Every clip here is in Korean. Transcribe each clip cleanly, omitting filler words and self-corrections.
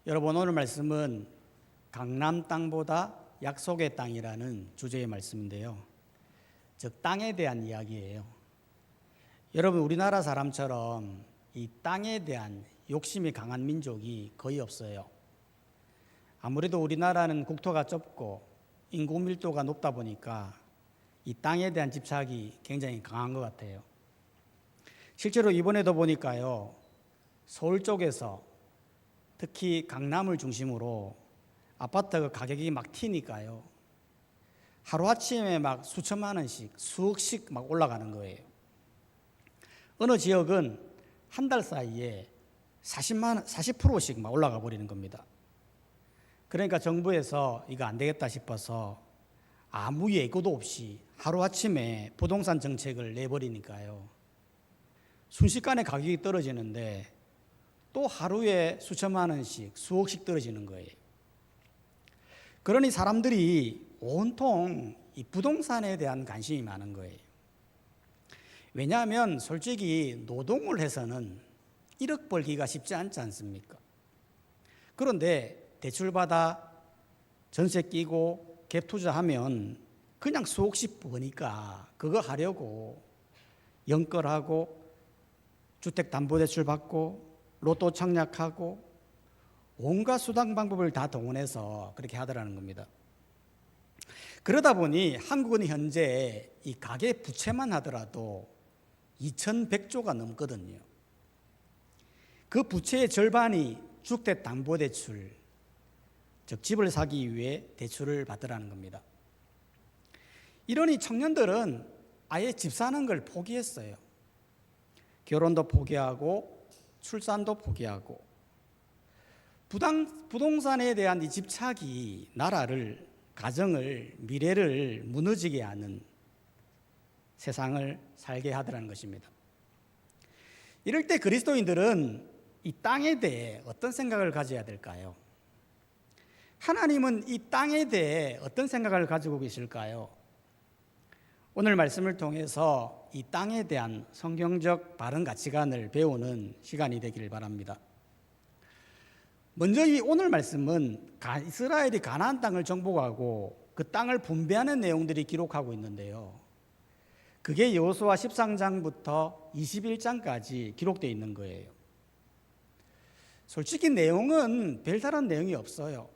여러분, 오늘 말씀은 강남 땅보다 약속의 땅이라는 주제의 말씀인데요. 즉 땅에 대한 이야기예요. 여러분, 우리나라 사람처럼 이 땅에 대한 욕심이 강한 민족이 거의 없어요. 아무래도 우리나라는 국토가 좁고 인구 밀도가 높다 보니까 이 땅에 대한 집착이 굉장히 강한 것 같아요. 실제로 이번에도 보니까요, 서울 쪽에서 특히 강남을 중심으로 아파트 가격이 막 튀니까요, 하루아침에 막 수천만 원씩, 수억씩 막 올라가는 거예요. 어느 지역은 한 달 사이에 40%씩 막 올라가 버리는 겁니다. 그러니까 정부에서 이거 안 되겠다 싶어서 아무 예고도 없이 하루아침에 부동산 정책을 내버리니까요, 순식간에 가격이 떨어지는데 또 하루에 수천만 원씩, 수억씩 떨어지는 거예요. 그러니 사람들이 온통 이 부동산에 대한 관심이 많은 거예요. 왜냐하면 솔직히 노동을 해서는 1억 벌기가 쉽지 않지 않습니까? 그런데 대출받아 전세 끼고 갭 투자하면 그냥 수억씩 버니까 그거 하려고 연끌하고 주택담보대출 받고 로또 청약하고 온갖 수단 방법을 다 동원해서 그렇게 하더라는 겁니다. 그러다 보니 한국은 현재 이 가계 부채만 하더라도 2100조가 넘거든요. 그 부채의 절반이 주택담보대출, 즉 집을 사기 위해 대출을 받으라는 겁니다. 이러니 청년들은 아예 집 사는 걸 포기했어요. 결혼도 포기하고 출산도 포기하고 부동산에 대한 이 집착이 나라를, 가정을, 미래를 무너지게 하는 세상을 살게 하더라는 것입니다. 이럴 때 그리스도인들은 이 땅에 대해 어떤 생각을 가져야 될까요? 하나님은 이 땅에 대해 어떤 생각을 가지고 계실까요? 오늘 말씀을 통해서 이 땅에 대한 성경적 바른 가치관을 배우는 시간이 되기를 바랍니다. 먼저 이 오늘 말씀은 이스라엘이 가나안 땅을 정복하고 그 땅을 분배하는 내용들이 기록하고 있는데요, 그게 여호수아 13장부터 21장까지 기록되어 있는 거예요. 솔직히 내용은 별다른 내용이 없어요.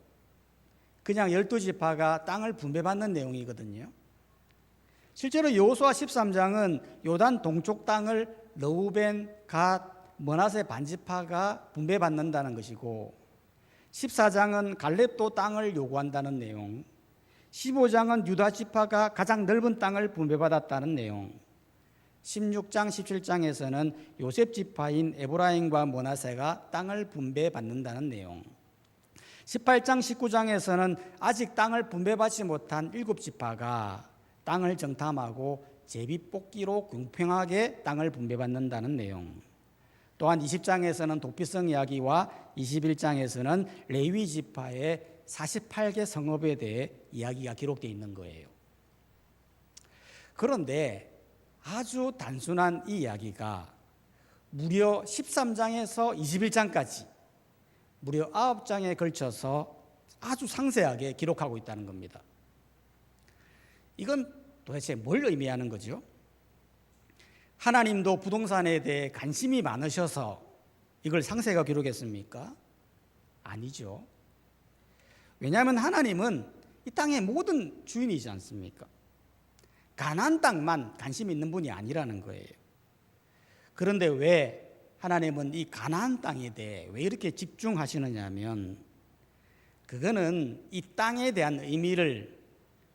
그냥 12지파가 땅을 분배받는 내용이거든요. 실제로 여호수아 13장은 요단 동쪽 땅을 르우벤, 갓, 므낫세 반지파가 분배받는다는 것이고, 14장은 갈렙도 땅을 요구한다는 내용, 15장은 유다 지파가 가장 넓은 땅을 분배받았다는 내용, 16장, 17장에서는 요셉 지파인 에브라임과 므낫세가 땅을 분배받는다는 내용, 18장, 19장에서는 아직 땅을 분배받지 못한 7지파가 땅을 정탐하고 제비뽑기로 공평하게 땅을 분배받는다는 내용, 또한 20장에서는 도피성 이야기와 21장에서는 레위 지파의 48개 성읍에 대해 이야기가 기록되어 있는 거예요. 그런데 아주 단순한 이 이야기가 무려 13장에서 21장까지 무려 9장에 걸쳐서 아주 상세하게 기록하고 있다는 겁니다. 이건 도대체 뭘 의미하는 거죠? 하나님도 부동산에 대해 관심이 많으셔서 이걸 상세하게 기록했습니까? 아니죠. 왜냐하면 하나님은 이 땅의 모든 주인이지 않습니까? 가나안 땅만 관심 있는 분이 아니라는 거예요. 그런데 왜 하나님은 이 가나안 땅에 대해 왜 이렇게 집중하시느냐 하면, 그거는 이 땅에 대한 의미를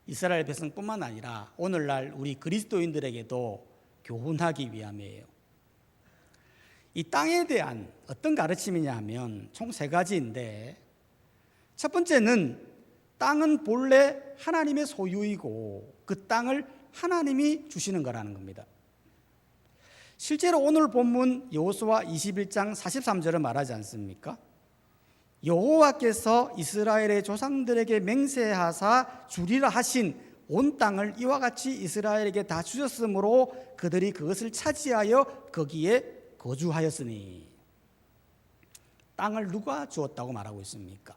이스라엘 백성뿐만 아니라 오늘날 우리 그리스도인들에게도 교훈하기 위함이에요. 이 땅에 대한 어떤 가르침이냐 하면 총 3가지인데, 첫 번째는 땅은 본래 하나님의 소유이고 그 땅을 하나님이 주시는 거라는 겁니다. 실제로 오늘 본문 여호수아 21장 43절은 말하지 않습니까? 여호와께서 이스라엘의 조상들에게 맹세하사 주리라 하신 온 땅을 이와 같이 이스라엘에게 다 주셨으므로 그들이 그것을 차지하여 거기에 거주하였으니. 땅을 누가 주었다고 말하고 있습니까?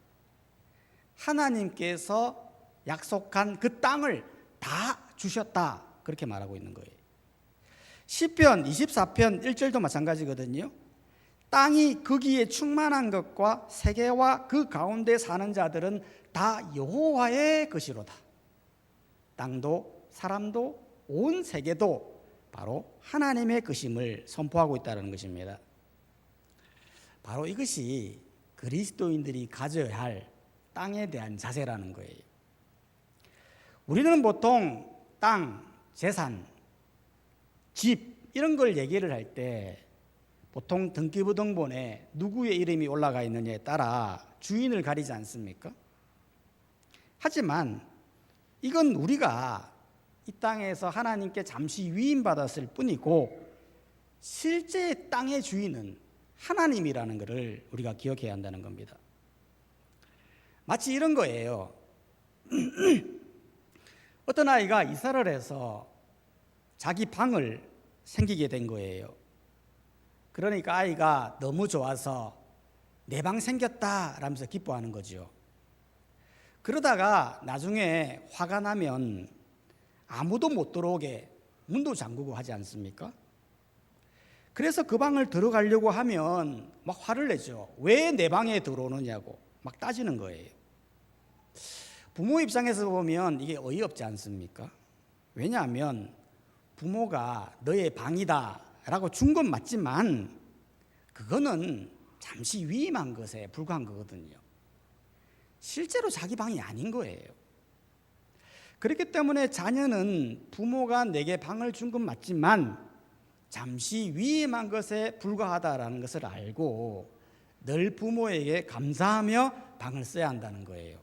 하나님께서 약속한 그 땅을 다 주셨다, 그렇게 말하고 있는 거예요. 시편 24편 1절도 마찬가지거든요. 땅이 거기에 충만한 것과 세계와 그 가운데 사는 자들은 다 여호와의 것이로다. 땅도 사람도 온 세계도 바로 하나님의 것임을 선포하고 있다는 것입니다. 바로 이것이 그리스도인들이 가져야 할 땅에 대한 자세라는 거예요. 우리는 보통 땅, 재산, 집 이런 걸 얘기를 할 때 보통 등기부등본에 누구의 이름이 올라가 있느냐에 따라 주인을 가리지 않습니까? 하지만 이건 우리가 이 땅에서 하나님께 잠시 위임받았을 뿐이고 실제 땅의 주인은 하나님이라는 것을 우리가 기억해야 한다는 겁니다. 마치 이런 거예요. 어떤 아이가 이사를 해서 자기 방을 생기게 된 거예요. 그러니까 아이가 너무 좋아서 내 방 생겼다 라면서 기뻐하는 거죠. 그러다가 나중에 화가 나면 아무도 못 들어오게 문도 잠그고 하지 않습니까? 그래서 그 방을 들어가려고 하면 막 화를 내죠. 왜 내 방에 들어오느냐고 막 따지는 거예요. 부모 입장에서 보면 이게 어이없지 않습니까? 왜냐하면 부모가 너의 방이다 라고 준 건 맞지만 그거는 잠시 위임한 것에 불과한 거거든요. 실제로 자기 방이 아닌 거예요. 그렇기 때문에 자녀는 부모가 내게 방을 준 건 맞지만 잠시 위임한 것에 불과하다라는 것을 알고 늘 부모에게 감사하며 방을 써야 한다는 거예요.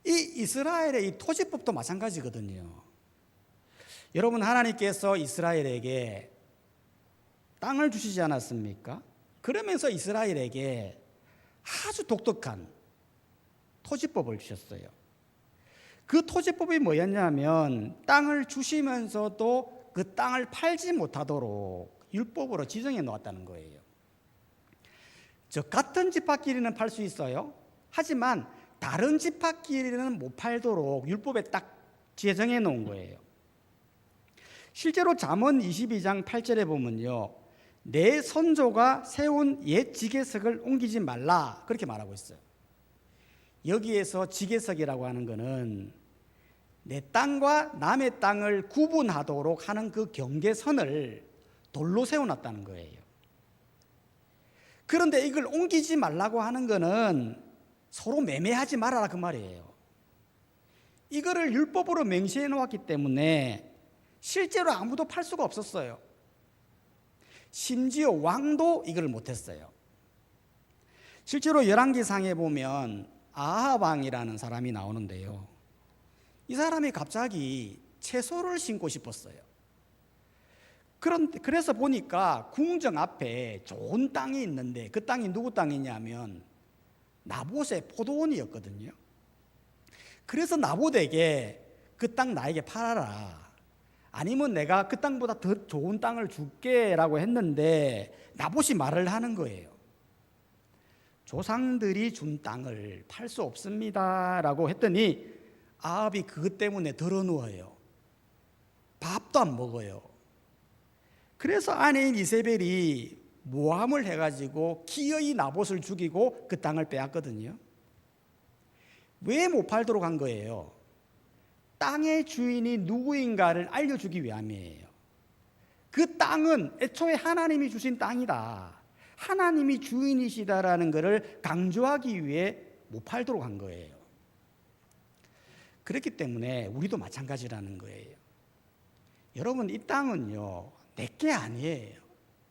이 이스라엘의 이 토지법도 마찬가지거든요. 여러분, 하나님께서 이스라엘에게 땅을 주시지 않았습니까? 그러면서 이스라엘에게 아주 독특한 토지법을 주셨어요. 그 토지법이 뭐였냐면 땅을 주시면서도 그 땅을 팔지 못하도록 율법으로 지정해 놓았다는 거예요. 즉 같은 지파끼리는 팔 수 있어요. 하지만 다른 지파끼리는 못 팔도록 율법에 딱 지정해 놓은 거예요. 실제로 잠언 22장 8절에 보면요, 내 선조가 세운 옛 지게석을 옮기지 말라, 그렇게 말하고 있어요. 여기에서 지게석이라고 하는 것은 내 땅과 남의 땅을 구분하도록 하는 그 경계선을 돌로 세워놨다는 거예요. 그런데 이걸 옮기지 말라고 하는 것은 서로 매매하지 말아라, 그 말이에요. 이거를 율법으로 명시해 놓았기 때문에 실제로 아무도 팔 수가 없었어요. 심지어 왕도 이걸 못했어요. 실제로 열왕기상에 보면 아합 왕이라는 사람이 나오는데요, 이 사람이 갑자기 채소를 심고 싶었어요. 그래서 보니까 궁정 앞에 좋은 땅이 있는데 그 땅이 누구 땅이냐면 나봇의 포도원이었거든요. 그래서 나봇에게 그 땅 나에게 팔아라, 아니면 내가 그 땅보다 더 좋은 땅을 줄게 라고 했는데 나봇이 말을 하는 거예요. 조상들이 준 땅을 팔 수 없습니다 라고 했더니 아합이 그것 때문에 덜어누워요. 밥도 안 먹어요. 그래서 아내인 이세벨이 모함을 해가지고 기어이 나봇을 죽이고 그 땅을 빼앗거든요. 왜 못 팔도록 한 거예요? 땅의 주인이 누구인가를 알려주기 위함이에요. 그 땅은 애초에 하나님이 주신 땅이다, 하나님이 주인이시다라는 것을 강조하기 위해 못 팔도록 한 거예요. 그렇기 때문에 우리도 마찬가지라는 거예요. 여러분, 이 땅은요 내게 아니에요.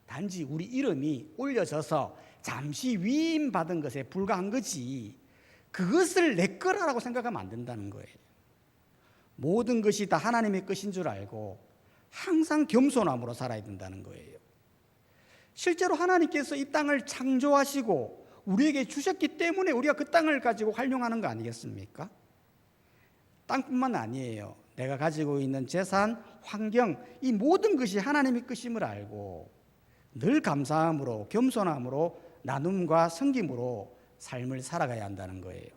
단지 우리 이름이 올려져서 잠시 위임받은 것에 불과한 거지 그것을 내 거라고 생각하면 안 된다는 거예요. 모든 것이 다 하나님의 것인 줄 알고 항상 겸손함으로 살아야 된다는 거예요. 실제로 하나님께서 이 땅을 창조하시고 우리에게 주셨기 때문에 우리가 그 땅을 가지고 활용하는 거 아니겠습니까? 땅뿐만 아니에요. 내가 가지고 있는 재산, 환경, 이 모든 것이 하나님의 것임을 알고 늘 감사함으로 겸손함으로 나눔과 섬김으로 삶을 살아가야 한다는 거예요.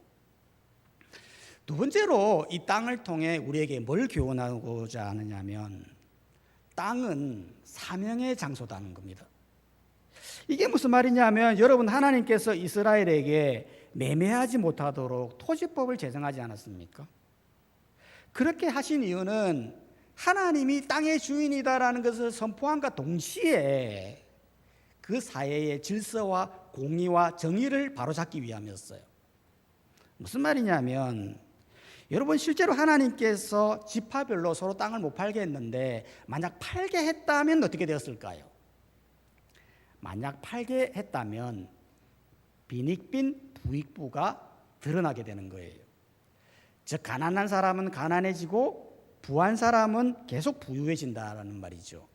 두 번째로 이 땅을 통해 우리에게 뭘 교훈하고자 하느냐면 땅은 사명의 장소다는 겁니다. 이게 무슨 말이냐면 여러분, 하나님께서 이스라엘에게 매매하지 못하도록 토지법을 제정하지 않았습니까? 그렇게 하신 이유는 하나님이 땅의 주인이다라는 것을 선포함과 동시에 그 사회의 질서와 공의와 정의를 바로잡기 위함이었어요. 무슨 말이냐면 여러분, 실제로 하나님께서 지파별로 서로 땅을 못 팔게 했는데 만약 팔게 했다면 어떻게 되었을까요? 만약 팔게 했다면 빈익빈 부익부가 드러나게 되는 거예요. 즉 가난한 사람은 가난해지고 부한 사람은 계속 부유해진다라는 말이죠.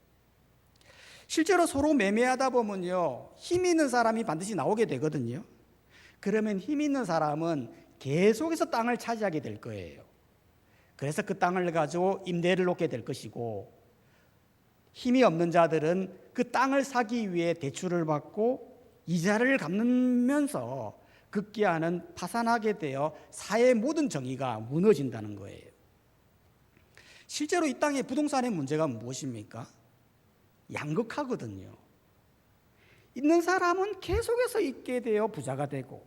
실제로 서로 매매하다 보면요, 힘 있는 사람이 반드시 나오게 되거든요. 그러면 힘 있는 사람은 계속해서 땅을 차지하게 될 거예요. 그래서 그 땅을 가지고 임대를 놓게 될 것이고, 힘이 없는 자들은 그 땅을 사기 위해 대출을 받고 이자를 갚으면서 급기야는 파산하게 되어 사회의 모든 정의가 무너진다는 거예요. 실제로 이 땅의 부동산의 문제가 무엇입니까? 양극화거든요. 있는 사람은 계속해서 있게 되어 부자가 되고,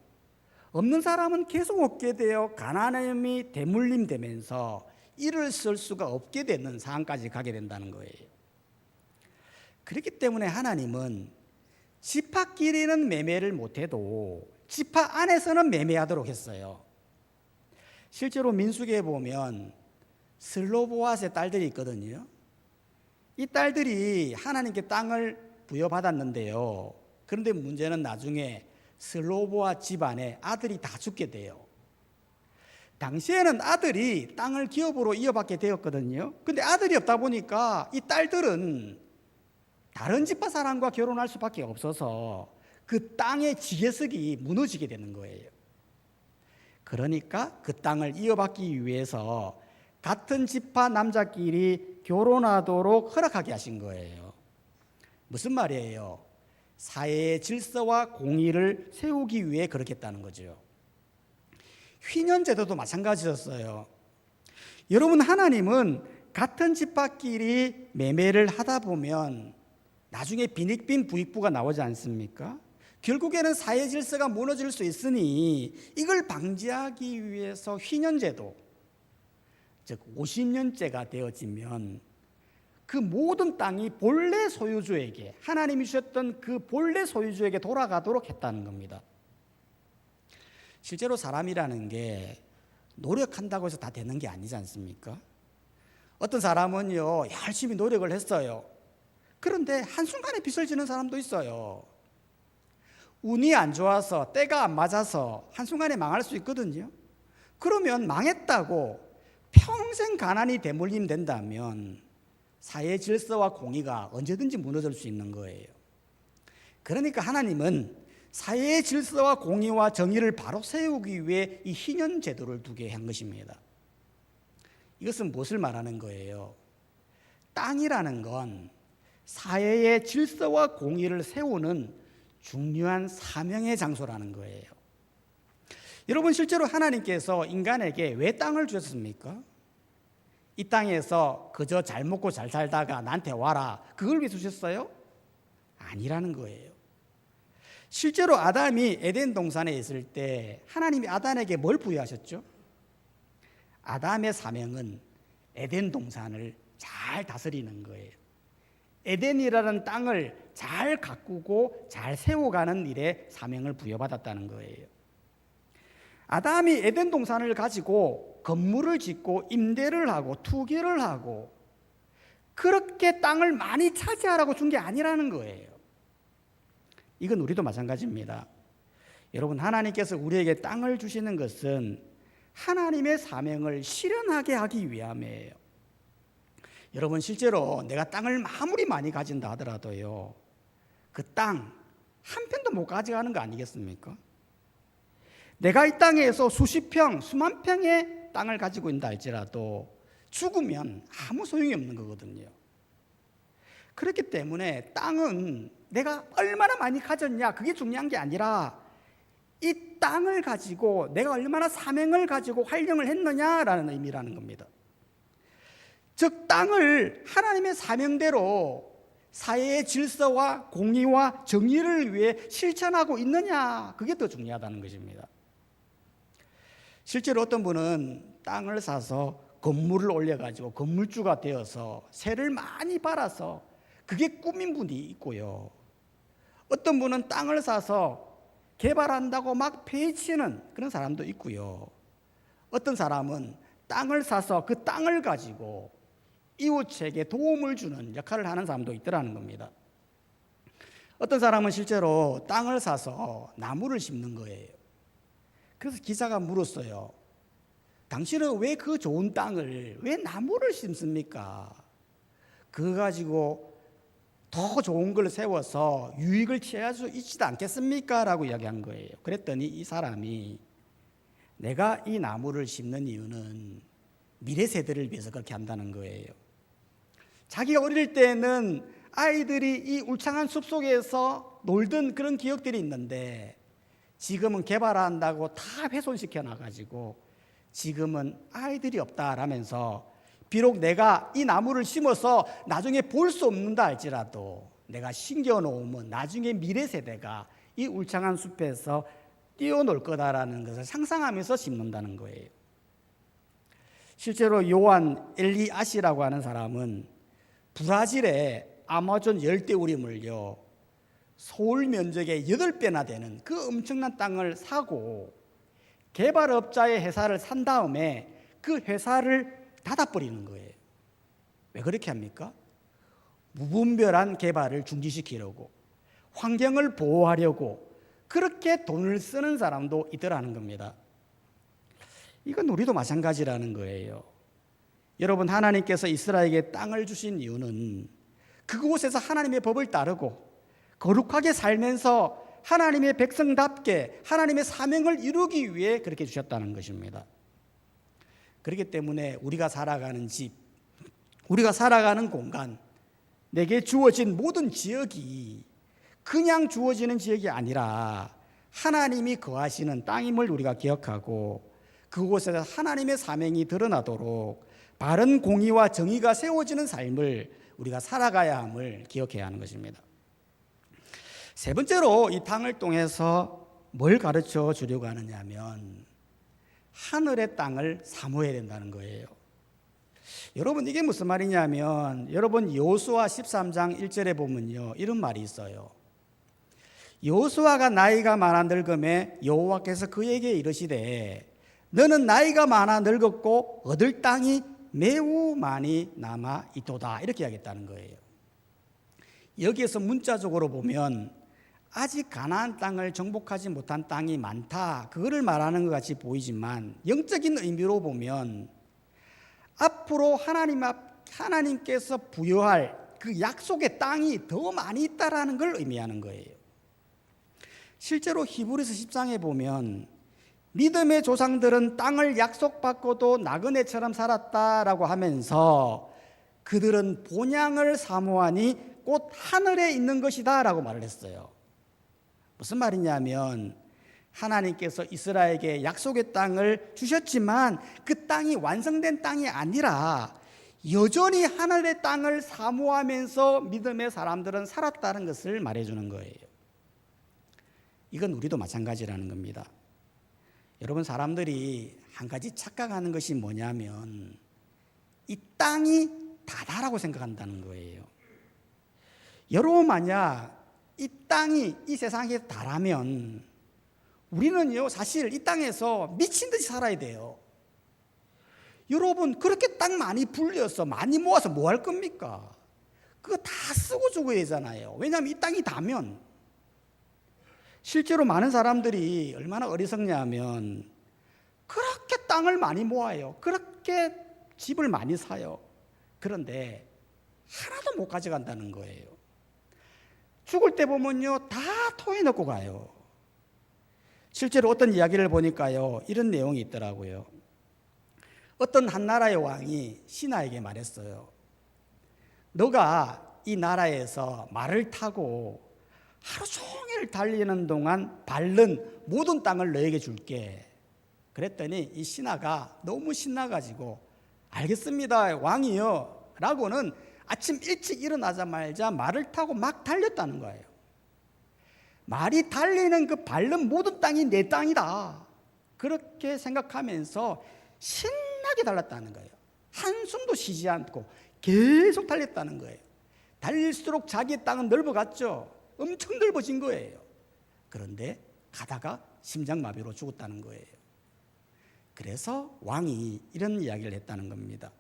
없는 사람은 계속 없게 되어 가난함이 대물림되면서 일을 쓸 수가 없게 되는 상황까지 가게 된다는 거예요. 그렇기 때문에 하나님은 지파끼리는 매매를 못해도 지파 안에서는 매매하도록 했어요. 실제로 민수기에 보면 슬로보앗의 딸들이 있거든요. 이 딸들이 하나님께 땅을 부여받았는데요. 그런데 문제는 나중에 슬로보앗 집안에 아들이 다 죽게 돼요. 당시에는 아들이 땅을 기업으로 이어받게 되었거든요. 근데 아들이 없다 보니까 이 딸들은 다른 지파 사람과 결혼할 수밖에 없어서 그 땅의 지계석이 무너지게 되는 거예요. 그러니까 그 땅을 이어받기 위해서 같은 지파 남자끼리 결혼하도록 허락하게 하신 거예요. 무슨 말이에요? 사회의 질서와 공의를 세우기 위해 그렇게 했다는 거죠. 휘년제도도 마찬가지였어요. 여러분, 하나님은 같은 지파끼리 매매를 하다 보면 나중에 빈익빈 부익부가 나오지 않습니까? 결국에는 사회 질서가 무너질 수 있으니 이걸 방지하기 위해서 휘년제도, 즉 50년째가 되어지면 그 모든 땅이 본래 소유주에게, 하나님이 주셨던 그 본래 소유주에게 돌아가도록 했다는 겁니다. 실제로 사람이라는 게 노력한다고 해서 다 되는 게 아니지 않습니까? 어떤 사람은요, 열심히 노력을 했어요. 그런데 한순간에 빚을 지는 사람도 있어요. 운이 안 좋아서, 때가 안 맞아서 한순간에 망할 수 있거든요. 그러면 망했다고 평생 가난이 대물림된다면 사회 질서와 공의가 언제든지 무너질 수 있는 거예요. 그러니까 하나님은 사회의 질서와 공의와 정의를 바로 세우기 위해 이 희년 제도를 두게 한 것입니다. 이것은 무엇을 말하는 거예요? 땅이라는 건 사회의 질서와 공의를 세우는 중요한 사명의 장소라는 거예요. 여러분, 실제로 하나님께서 인간에게 왜 땅을 주셨습니까? 이 땅에서 그저 잘 먹고 잘 살다가 나한테 와라, 그걸 위해 주셨어요? 아니라는 거예요. 실제로 아담이 에덴 동산에 있을 때 하나님이 아담에게 뭘 부여하셨죠? 아담의 사명은 에덴 동산을 잘 다스리는 거예요. 에덴이라는 땅을 잘 가꾸고 잘 세워가는 일에 사명을 부여받았다는 거예요. 아담이 에덴 동산을 가지고 건물을 짓고 임대를 하고 투기를 하고 그렇게 땅을 많이 차지하라고 준 게 아니라는 거예요. 이건 우리도 마찬가지입니다. 여러분, 하나님께서 우리에게 땅을 주시는 것은 하나님의 사명을 실현하게 하기 위함이에요. 여러분, 실제로 내가 땅을 아무리 많이 가진다 하더라도요, 그 땅 한 편도 못 가져가는 거 아니겠습니까? 내가 이 땅에서 수십 평, 수만 평의 땅을 가지고 있다 할지라도 죽으면 아무 소용이 없는 거거든요. 그렇기 때문에 땅은 내가 얼마나 많이 가졌냐 그게 중요한 게 아니라 이 땅을 가지고 내가 얼마나 사명을 가지고 활용을 했느냐라는 의미라는 겁니다. 즉 땅을 하나님의 사명대로 사회의 질서와 공의와 정의를 위해 실천하고 있느냐 그게 더 중요하다는 것입니다. 실제로 어떤 분은 땅을 사서 건물을 올려가지고 건물주가 되어서 세를 많이 받아서 그게 꿈인 분이 있고요. 어떤 분은 땅을 사서 개발한다고 막 패치는 그런 사람도 있고요. 어떤 사람은 땅을 사서 그 땅을 가지고 이웃에게 도움을 주는 역할을 하는 사람도 있더라는 겁니다. 어떤 사람은 실제로 땅을 사서 나무를 심는 거예요. 그래서 기자가 물었어요. 당신은 왜 그 좋은 땅을 왜 나무를 심습니까? 그거 가지고 더 좋은 걸 세워서 유익을 취할 수 있지도 않겠습니까? 라고 이야기한 거예요. 그랬더니 이 사람이 내가 이 나무를 심는 이유는 미래 세대를 위해서 그렇게 한다는 거예요. 자기가 어릴 때는 아이들이 이 울창한 숲속에서 놀던 그런 기억들이 있는데 지금은 개발한다고 다 훼손시켜 놔가지고 지금은 아이들이 없다라면서 비록 내가 이 나무를 심어서 나중에 볼 수 없는다 할지라도 내가 심겨놓으면 나중에 미래 세대가 이 울창한 숲에서 뛰어놀 거다라는 것을 상상하면서 심는다는 거예요. 실제로 요한 엘리아시라고 하는 사람은 브라질의 아마존 열대우림을요 서울 면적의 8배나 되는 그 엄청난 땅을 사고 개발업자의 회사를 산 다음에 그 회사를 닫아버리는 거예요. 왜 그렇게 합니까? 무분별한 개발을 중지시키려고 환경을 보호하려고 그렇게 돈을 쓰는 사람도 있더라는 겁니다. 이건 우리도 마찬가지라는 거예요. 여러분, 하나님께서 이스라엘에게 땅을 주신 이유는 그곳에서 하나님의 법을 따르고 거룩하게 살면서 하나님의 백성답게 하나님의 사명을 이루기 위해 그렇게 주셨다는 것입니다. 그렇기 때문에 우리가 살아가는 집, 우리가 살아가는 공간, 내게 주어진 모든 지역이 그냥 주어지는 지역이 아니라 하나님이 거하시는 땅임을 우리가 기억하고 그곳에서 하나님의 사명이 드러나도록 바른 공의와 정의가 세워지는 삶을 우리가 살아가야 함을 기억해야 하는 것입니다. 세 번째로 이 땅을 통해서 뭘 가르쳐 주려고 하느냐 하면 하늘의 땅을 사모해야 된다는 거예요. 여러분, 이게 무슨 말이냐면 여러분 여호수아 13장 1절에 보면요 이런 말이 있어요. 여호수아가 나이가 많아 늙음에 여호와께서 그에게 이르시되 너는 나이가 많아 늙었고 얻을 땅이 매우 많이 남아 있도다, 이렇게 이야기했다는 거예요. 여기에서 문자적으로 보면 아직 가나안 땅을 정복하지 못한 땅이 많다, 그거를 말하는 것 같이 보이지만 영적인 의미로 보면 앞으로 하나님께서 부여할 그 약속의 땅이 더 많이 있다라는 걸 의미하는 거예요. 실제로 히브리서 10장에 보면 믿음의 조상들은 땅을 약속받고도 나그네처럼 살았다라고 하면서 그들은 본향을 사모하니 곧 하늘에 있는 것이다 라고 말을 했어요. 무슨 말이냐면 하나님께서 이스라엘에게 약속의 땅을 주셨지만 그 땅이 완성된 땅이 아니라 여전히 하늘의 땅을 사모하면서 믿음의 사람들은 살았다는 것을 말해주는 거예요. 이건 우리도 마찬가지라는 겁니다. 여러분, 사람들이 한 가지 착각하는 것이 뭐냐면 이 땅이 다다라고 생각한다는 거예요. 여러분, 만약 이 땅이 이 세상에 다라면 우리는요 사실 이 땅에서 미친 듯이 살아야 돼요. 여러분, 그렇게 땅 많이 불려서 많이 모아서 뭐 할 겁니까? 그거 다 쓰고 죽어야 되잖아요. 왜냐하면 이 땅이 다면. 실제로 많은 사람들이 얼마나 어리석냐 하면 그렇게 땅을 많이 모아요. 그렇게 집을 많이 사요. 그런데 하나도 못 가져간다는 거예요. 죽을 때 보면요 다 토해 넣고 가요. 실제로 어떤 이야기를 보니까요 이런 내용이 있더라고요. 어떤 한 나라의 왕이 신하에게 말했어요. 너가 이 나라에서 말을 타고 하루 종일 달리는 동안 밟는 모든 땅을 너에게 줄게. 그랬더니 이 신하가 너무 신나가지고 알겠습니다 왕이요 라고는 아침 일찍 일어나자마자 말을 타고 막 달렸다는 거예요. 말이 달리는 그 밟는 모든 땅이 내 땅이다, 그렇게 생각하면서 신나게 달렸다는 거예요. 한숨도 쉬지 않고 계속 달렸다는 거예요. 달릴수록 자기의 땅은 넓어갔죠. 엄청 넓어진 거예요. 그런데 가다가 심장마비로 죽었다는 거예요. 그래서 왕이 이런 이야기를 했다는 겁니다.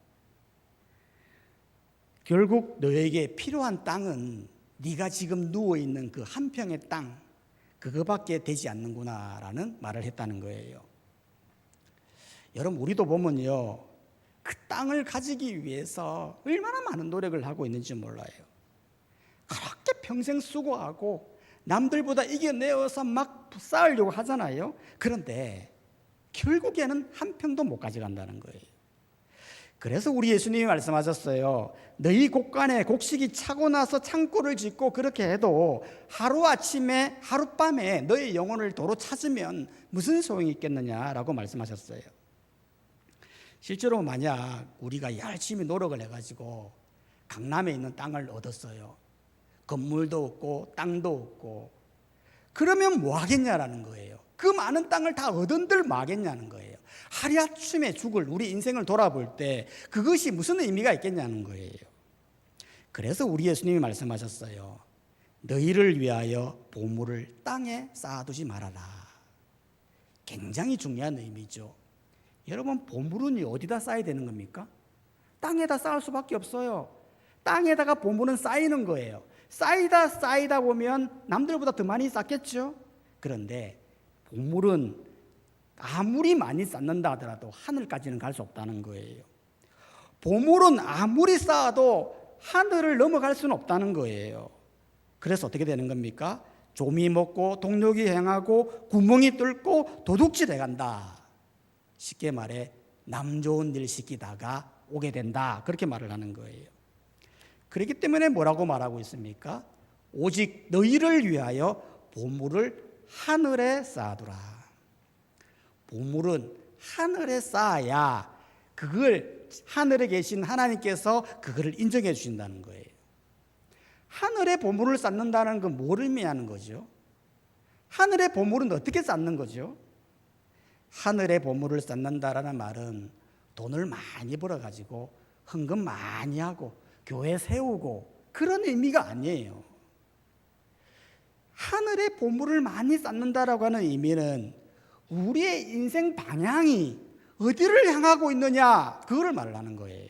결국 너에게 필요한 땅은 네가 지금 누워있는 그 한 평의 땅, 그거밖에 되지 않는구나라는 말을 했다는 거예요. 여러분, 우리도 보면요, 그 땅을 가지기 위해서 얼마나 많은 노력을 하고 있는지 몰라요. 그렇게 평생 수고하고 남들보다 이겨내어서 막 쌓으려고 하잖아요. 그런데 결국에는 한 평도 못 가져간다는 거예요. 그래서 우리 예수님이 말씀하셨어요. 너희 곳간에 곡식이 차고 나서 창고를 짓고 그렇게 해도 하루아침에 하룻밤에 너희 영혼을 도로 찾으면 무슨 소용이 있겠느냐라고 말씀하셨어요. 실제로 만약 우리가 열심히 노력을 해가지고 강남에 있는 땅을 얻었어요. 건물도 없고 땅도 없고, 그러면 뭐 하겠냐라는 거예요. 그 많은 땅을 다 얻은들 뭐 하겠냐는 거예요. 하루아침에 죽을 우리 인생을 돌아볼 때 그것이 무슨 의미가 있겠냐는 거예요. 그래서 우리 예수님이 말씀하셨어요. 너희를 위하여 보물을 땅에 쌓아두지 말아라. 굉장히 중요한 의미죠. 여러분, 보물은 어디다 쌓아야 되는 겁니까? 땅에다 쌓을 수밖에 없어요. 땅에다가 보물은 쌓이는 거예요. 쌓이다 보면 남들보다 더 많이 쌓겠죠. 그런데 보물은 아무리 많이 쌓는다 하더라도 하늘까지는 갈 수 없다는 거예요. 보물은 아무리 쌓아도 하늘을 넘어갈 수는 없다는 거예요. 그래서 어떻게 되는 겁니까? 조미 먹고 동력이 행하고 구멍이 뚫고 도둑질해 간다. 쉽게 말해 남 좋은 일 시키다가 오게 된다, 그렇게 말을 하는 거예요. 그렇기 때문에 뭐라고 말하고 있습니까? 오직 너희를 위하여 보물을 하늘에 쌓아두라. 보물은 하늘에 쌓아야 그걸 하늘에 계신 하나님께서 그거를 인정해 주신다는 거예요. 하늘에 보물을 쌓는다는 건 뭘 의미하는 거죠? 하늘의 보물은 어떻게 쌓는 거죠? 하늘의 보물을 쌓는다라는 말은 돈을 많이 벌어가지고 헌금 많이 하고 교회 세우고 그런 의미가 아니에요. 하늘의 보물을 많이 쌓는다라고 하는 의미는 우리의 인생 방향이 어디를 향하고 있느냐, 그거를 말하는 거예요.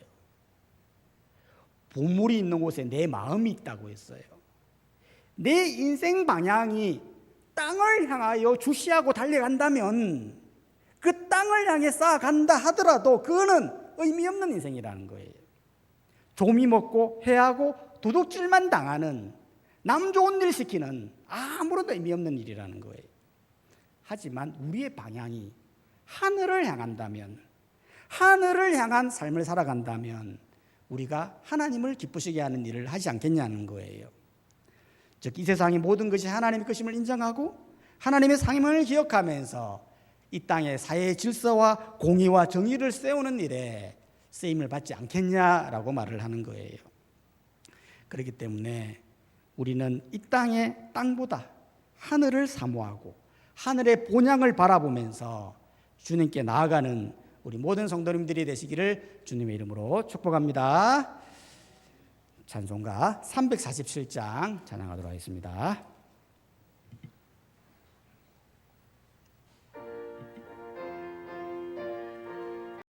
보물이 있는 곳에 내 마음이 있다고 했어요. 내 인생 방향이 땅을 향하여 주시하고 달려간다면 그 땅을 향해 쌓아간다 하더라도 그거는 의미 없는 인생이라는 거예요. 조미 먹고 해하고 도둑질만 당하는, 남 좋은 일 시키는 아무런 의미 없는 일이라는 거예요. 하지만 우리의 방향이 하늘을 향한다면, 하늘을 향한 삶을 살아간다면 우리가 하나님을 기쁘시게 하는 일을 하지 않겠냐는 거예요. 즉, 이 세상의 모든 것이 하나님의 것임을 인정하고 하나님의 상임을 기억하면서 이 땅의 사회의 질서와 공의와 정의를 세우는 일에 쓰임을 받지 않겠냐라고 말을 하는 거예요. 그렇기 때문에 우리는 이 땅의 땅보다 하늘을 사모하고 하늘의 본향을 바라보면서 주님께 나아가는 우리 모든 성도님들이 되시기를 주님의 이름으로 축복합니다. 찬송가 347장 찬양하도록 하겠습니다.